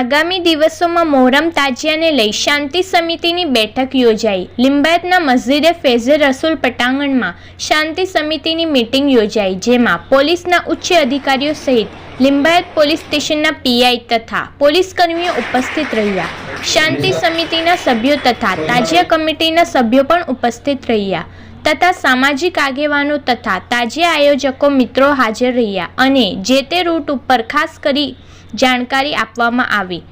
આગામી દિવસોમાં મોહરમ તાજિયાને લઈ શાંતિ સમિતિની બેઠક યોજાઈ। લિંબાયતના મસ્જિદે ફૈઝે રસૂલ પટાંગણમાં શાંતિ સમિતિની મીટિંગ યોજાઈ, જેમાં પોલીસના ઉચ્ચ અધિકારીઓ સહિત લિંબાયત પોલીસ સ્ટેશનના પીઆઈ તથા પોલીસ કર્મીઓ ઉપસ્થિત રહ્યા। શાંતિ સમિતિના સભ્યો તથા તાજિયા કમિટીના સભ્યો પણ ઉપસ્થિત રહ્યા તથા સામાજિક આગેવાનો તથા તાજિયા આયોજકો મિત્રો હાજર રહ્યા અને જે તે રૂટ ઉપર ખાસ કરી જાણકારી આપવામાં આવી,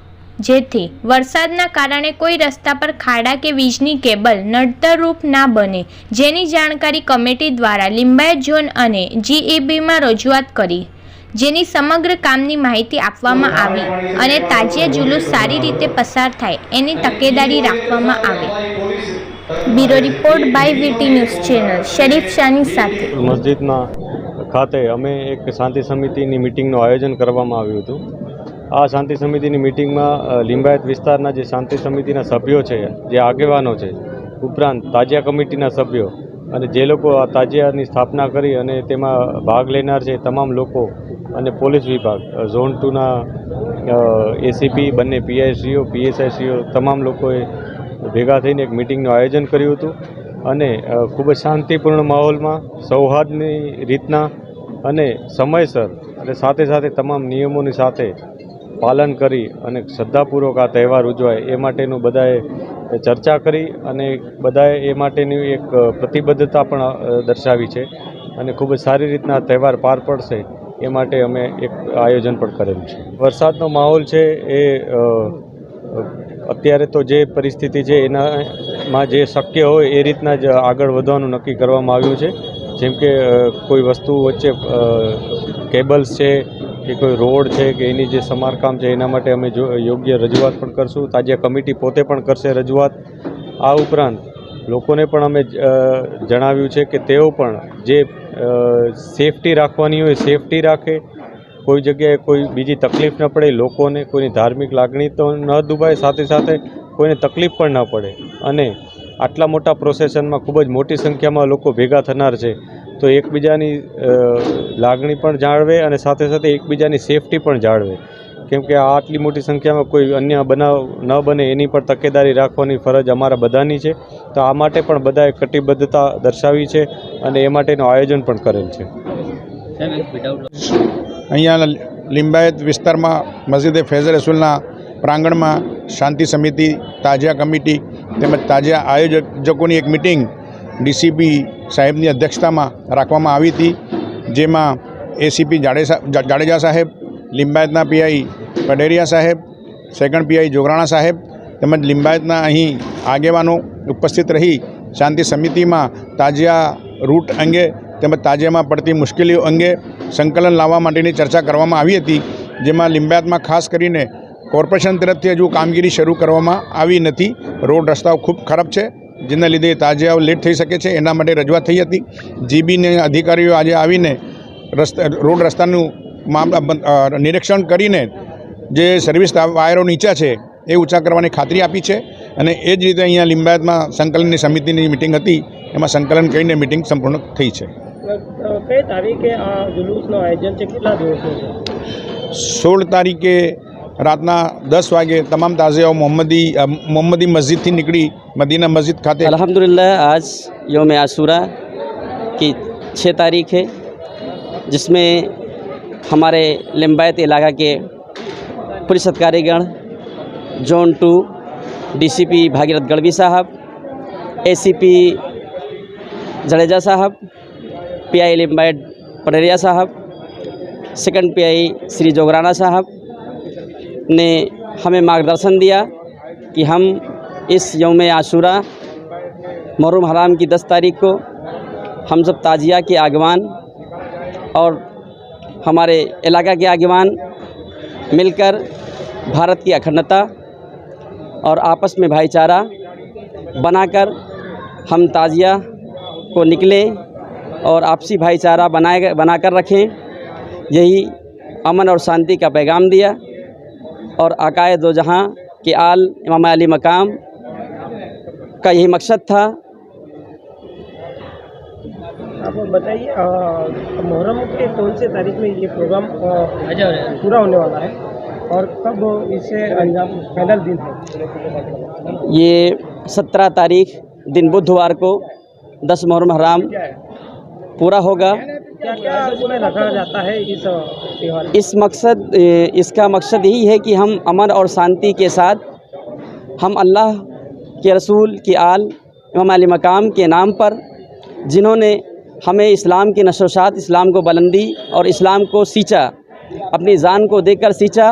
જેથી વરસાદના કારણે કોઈ રસ્તા પર ખાડા કે વીજની કેબલ નડતરરૂપ ના બને, જેની જાણકારી કમિટી દ્વારા લિંબાયત ઝોન અને જીઈબીમાં રજૂઆત કરી, જેની સમગ્ર કામની માહિતી આપવામાં આવી અને તાજિયા જુલુસ સારી રીતે પસાર થાય એની તકેદારી રાખવામાં આવે। Bureau report by VT news channel Sharif શાની સાથે મસ્જિદના ખાતે અમે એક શાંતિ સમિતિની મિટિંગનું આયોજન કરવામાં આવ્યું હતું। આ શાંતિ સમિતિની મિટિંગમાં લિંબાયત વિસ્તારના જે શાંતિ સમિતિના સભ્યો છે, જે આગેવાનો છે, ઉપરાંત તાજિયા કમિટીના સભ્યો અને જે લોકો આ તાજિયાની સ્થાપના કરી અને તેમાં ભાગ લેનાર છે તમામ લોકો અને પોલીસ વિભાગ ઝોન 2ના એસીપી, બંને પીઆઈસીઓ, પીએસઆઈસીઓ તમામ લોકોએ ભેગા થઈને એક મિટિંગનું આયોજન કર્યું હતું અને ખૂબ જ શાંતિપૂર્ણ માહોલમાં સૌહાર્દની રીતના અને સમયસર અને સાથે સાથે તમામ નિયમોની સાથે પાલન કરી અને શ્રદ્ધાપૂર્વક આ તહેવાર ઉજવાય એ માટેનું બધાએ ચર્ચા કરી અને બધાએ એ માટેની એક પ્રતિબદ્ધતા પણ દર્શાવી છે અને ખૂબ જ સારી રીતના આ તહેવાર પાર પડશે એ માટે અમે એક આયોજન પણ કરેલું છે। વરસાદનો માહોલ છે એ અત્યારે તો જે પરિસ્થિતિ છે એનામાં જે શક્ય હોય એ રીતના જ આગળ વધવાનું નક્કી કરવામાં આવ્યું છે। જેમ કે કોઈ વસ્તુ વચ્ચે કેબલ્સ છે કે કોઈ રોડ છે કે એની જે સમારકામ છે એના માટે અમે યોગ્ય રજૂઆત પણ કરશું। તાજિયા કમિટી પોતે પણ કરશે રજૂઆત। આ ઉપરાંત લોકોને પણ અમે જણાવ્યું છે કે તેઓ પણ જે સેફટી રાખવાની હોય સેફટી રાખે, કોઈ જગ્યાએ કોઈ બીજી તકલીફ ન પડે, લોકોને કોઈની ધાર્મિક લાગણી તો ન દુભાય, સાથે સાથે કોઈને તકલીફ પણ ન પડે અને આટલા મોટા પ્રોસેસનમાં ખૂબ જ મોટી સંખ્યામાં લોકો ભેગા થનાર છે તો એકબીજાની લાગણી પણ જાળવે અને સાથે સાથે એકબીજાની સેફટી પણ જાળવે, કેમ કે આટલી મોટી સંખ્યામાં કોઈ અન્ય બનાવ ન બને એની પણ તકેદારી રાખવાની ફરજ અમારા બધાની છે। તો આ માટે પણ બધાએ કટિબદ્ધતા દર્શાવી છે અને એ માટેનું આયોજન પણ કરેલ છે। અહીંયા લિંબાયત વિસ્તારમાં મસ્જિદે ફૈઝે રસૂલના પ્રાંગણમાં શાંતિ સમિતિ, તાજિયા કમિટી તેમજ તાજિયા આયોજકોની એક મિટિંગ ડીસીપી સાહેબની અધ્યક્ષતામાં રાખવામાં આવી હતી, જેમાં એસીપી જાડેજા સાહેબ, લિંબાયતના પીઆઈ પઢેરિયા સાહેબ, સેકન્ડ પીઆઈ જોગરાણા સાહેબ તેમજ લિંબાયતના અહીં આગેવાનો ઉપસ્થિત રહી શાંતિ સમિતિમાં તાજિયા રૂટ અંગે તેમજ તાજિયામાં પડતી મુશ્કેલીઓ અંગે સંકલન લાવવા માટેની ચર્ચા કરવામાં આવી હતી, જેમાં લિંબાયતમાં ખાસ કરીને કોર્પોરેશન તરફથી હજુ કામગીરી શરૂ કરવામાં આવી નથી। રોડ રસ્તાઓ ખૂબ ખરાબ છે, જેના લીધે તાજિયાઓ લેટ થઈ શકે છે, એના માટે રજૂઆત થઈ હતી। જીબીને અધિકારીઓ આજે આવીને રોડ રસ્તાનું નિરીક્ષણ કરીને જે સર્વિસ વાયરો નીચા છે એ ઊંચા કરવાની ખાતરી આપી છે અને એ જ રીતે અહીંયા લિંબાયતમાં સંકલનની સમિતિની મિટિંગ હતી, એમાં સંકલન કરીને મિટિંગ સંપૂર્ણ થઈ છે। કઈ તારીખે આ જુલુસનું આયોજન છે, કેટલા દિવસનું છે? 16 તારીખે રાતના 10 વાગે તમામ તાજિયાઓ मोहम्मदी मस्जिद थी निकली मदीना मस्जिद खाते। अल्हम्दुलिल्लाह आज यौम आशूरा की 6 तारीख है, जिसमें हमारे लिंबायत इलाका के पुलिस अधिकारीगण, जोन 2 डीसीपी भागीरथ गढ़वी साहब, एसीपी जडेजा साहब, पीआई लिंबायत पढ़ेरिया साहब, सेकंड पीआई श्री जोगराना साहब ने हमें मार्गदर्शन दिया कि हम इस यौम आशूरा मुहर्रम हराम की 10 तारीख को हम सब ताजिया के आगवान और हमारे इलाका के आगवान मिलकर भारत की अखंडता और आपस में भाईचारा बनाकर हम ताजिया को निकले और आपसी भाईचारा बनाकर रखें, यही अमन और शांति का पैगाम दिया और आकाए दो जहां के आल इमाम अली मकाम का यही मकसद था। आप बताइए मुहर्रम के कौन से तारीख में ये प्रोग्राम पूरा होने वाला है? और कब इसे अंजाम फाइनल दिन है? ये 17 तारीख दिन बुधवार को 10 मुहर्रम हराम पूरा होगा। क्या क्या उसमें रखा जाता है इस त्यौहार? इसका मकसद यही है कि हम अमन और शांति के साथ हम अल्लाह के रसूल की आल इमाम अली मकाम के नाम पर, जिन्होंने हमें इस्लाम की नशोशात, इस्लाम को बुलंदी और इस्लाम को सींचा, अपनी जान को देकर सींचा,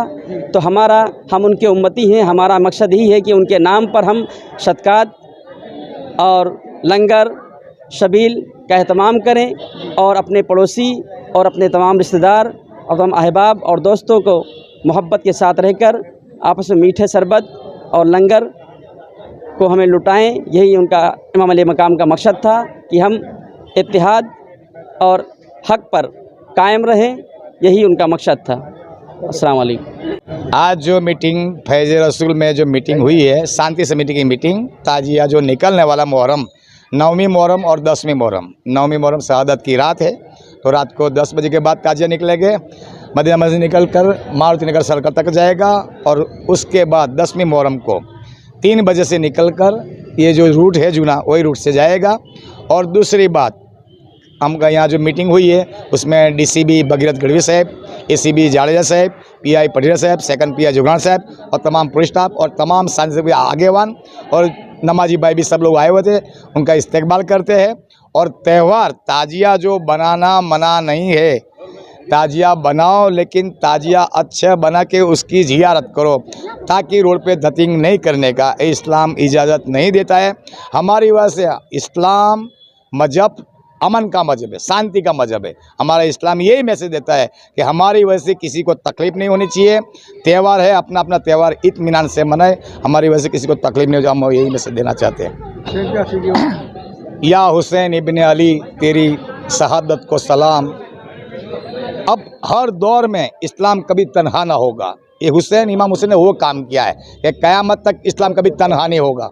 तो हम उनके उम्मती हैं। हमारा मकसद यही है कि उनके नाम पर हम सदक़ात और लंगर शबील का एहतमाम करें और अपने पड़ोसी और अपने तमाम रिश्तेदार और तमाम अहबाब और दोस्तों को मोहब्बत के साथ रहकर आपस में मीठे शरबत और लंगर को हमें लुटाएं। यही उनका इमाम अली मकाम का मकसद था कि हम इत्तेहाद और हक़ पर कायम रहें, यही उनका मकसद था। अस्सलाम वालेकुम। आज जो मीटिंग फैज़ रसूल में जो मीटिंग हुई है, शांति समिति की मीटिंग, ताजिया जो निकलने वाला मुहर्रम 9वीं मुहर्रम और 10वीं मुहर्रम, 9वीं मुहर्रम शहादत की रात है, तो रात को 10 बजे के बाद ताजिया निकलेंगे। मदीना मस्जिद निकल कर मारुति नगर सर्कल तक जाएगा और उसके बाद 10वीं मुहर्रम को 3 बजे से निकल कर ये जो रूट है जूना, वही रूट से जाएगा। और दूसरी बात, हमका यहाँ जो मीटिंग हुई है उसमें डीसीबी भगीरथ गढ़वी साहब, एसीबी जाडेजा साहब, पीआई पटेल साहब, सेकंड पीआई जुगरान साहब और तमाम पुलिस स्टाफ और तमाम सांसद आगेवान और नमाजी भाई भी सब लोग आए हुए थे, उनका इस्तेकबाल करते हैं। और त्यौहार ताजिया जो बनाना मना नहीं है, ताजिया बनाओ, लेकिन ताजिया अच्छा बना के उसकी जियारत करो, ताकि रोड पे धतिंग नहीं करने का इस्लाम इजाज़त नहीं देता है। हमारी वजह से इस्लाम मजहब अमन का मजहब है, शांति का मजहब है। हमारा इस्लाम यही मैसेज देता है कि हमारी वजह से किसी को तकलीफ़ नहीं होनी चाहिए। त्यौहार है, अपना अपना त्यौहार इत्मीनान से मनाए, हमारी वजह से किसी को तकलीफ़ नहीं हो, हम यही मैसेज देना चाहते हैं। या हुसैन इब्न अली तेरी शहादत को सलाम। अब हर दौर में इस्लाम कभी तन्हा ना होगा। ये इमाम हुसैन ने वो काम किया है कि क़यामत तक इस्लाम कभी तन्हा नहीं होगा।